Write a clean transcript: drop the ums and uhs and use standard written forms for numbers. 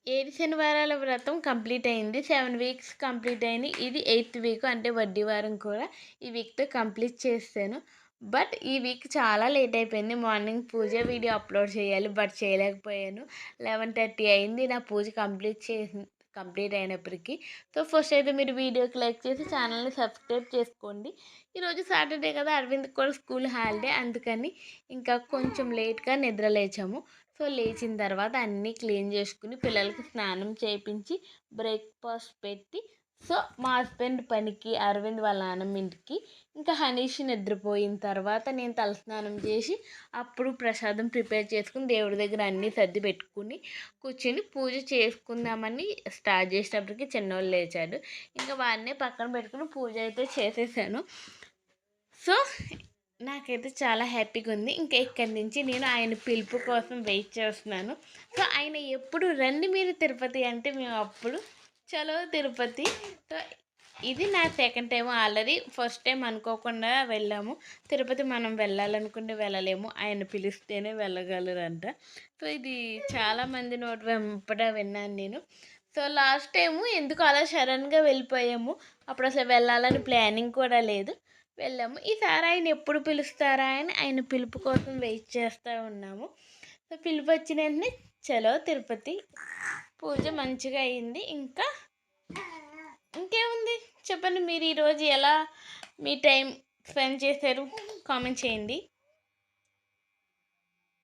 7 శనివారాల వ్రతం కంప్లీట్ అయింది. 7 weeks complete అయింది. ఇది 8థ్ వీక్ అంటే వడ్డీ వారం కూడా ఈ వీక్‌తో కంప్లీట్ చేసేసాను. బట్ ఈ వీక్ చాలా లేట్ అయిపోయింది. మార్నింగ్ పూజ వీడియో అప్లోడ్ చేయాలి. బట్ చేయలేకపోయాను. 11:30 అయింది నా పూజ కంప్లీట్ అయినప్పటికి. సో, ఫస్ట్ అయితే మీరు వీడియోకి లైక్ చేసి ఛానల్‌ని సబ్స్క్రైబ్ చేసుకోండి. ఈరోజు సాటర్డే కదా! అరవింద్‌కి కూడా స్కూల్ హాలిడే. అందుకని ఇంకా కొంచెం లేట్‌గా నిద్ర లేచాము. సో, లేచిన తర్వాత అన్నీ క్లీన్ చేసుకుని పిల్లలకి స్నానం చేయించి బ్రేక్‌ఫాస్ట్ పెట్టి సో, మా హస్బెండ్ పనికి, అరవింద్ వాళ్ళ నాన్నమ్మ ఇంటికి, ఇంకా హనీష్ నిద్రపోయిన తర్వాత నేను తలస్నానం చేసి అప్పుడు ప్రసాదం ప్రిపేర్ చేసుకుని దేవుడి దగ్గర అన్నీ సర్ది పెట్టుకుని కూర్చొని పూజ చేసుకుందామని స్టార్ట్ చేసేటప్పటికి చిన్నోడు లేచాడు. ఇంకా వాడినే పక్కన పెట్టుకుని పూజ అయితే చేసేసాను. సో, నాకైతే చాలా హ్యాపీగా ఉంది. ఇంకా ఇక్కడి నుంచి నేను ఆయన పిలుపు కోసం వెయిట్ చేస్తున్నాను. సో, ఆయన ఎప్పుడు రండి మీరు తిరుపతి అంటే మేము అప్పుడు చలో తిరుపతి. సో, ఇది నా second time. Already first time అనుకోకుండా వెళ్ళాము. తిరుపతి మనం వెళ్ళాలనుకుంటే వెళ్ళలేము. ఆయన పిలిస్తేనే వెళ్ళగలరంట. సో, ఇది చాలామంది నోటి వెంబట విన్నాను నేను. సో, లాస్ట్ టైము ఎందుకో అలా సడన్గా వెళ్ళిపోయాము. అప్పుడు అసలు వెళ్ళాలని ప్లానింగ్ కూడా లేదు. వెళ్ళాము. ఈసారి ఆయన ఎప్పుడు పిలుస్తారా అని ఆయన పిలుపు కోసం వెయిట్ చేస్తూ ఉన్నాము. సో, పిలుపు వచ్చిన వెంటనే చలో తిరుపతి. పూజ మంచిగా అయింది. ఇంకేముంది చెప్పండి, మీరు ఈరోజు ఎలా మీ టైం స్పెండ్ చేశారు కామెంట్ చేయండి.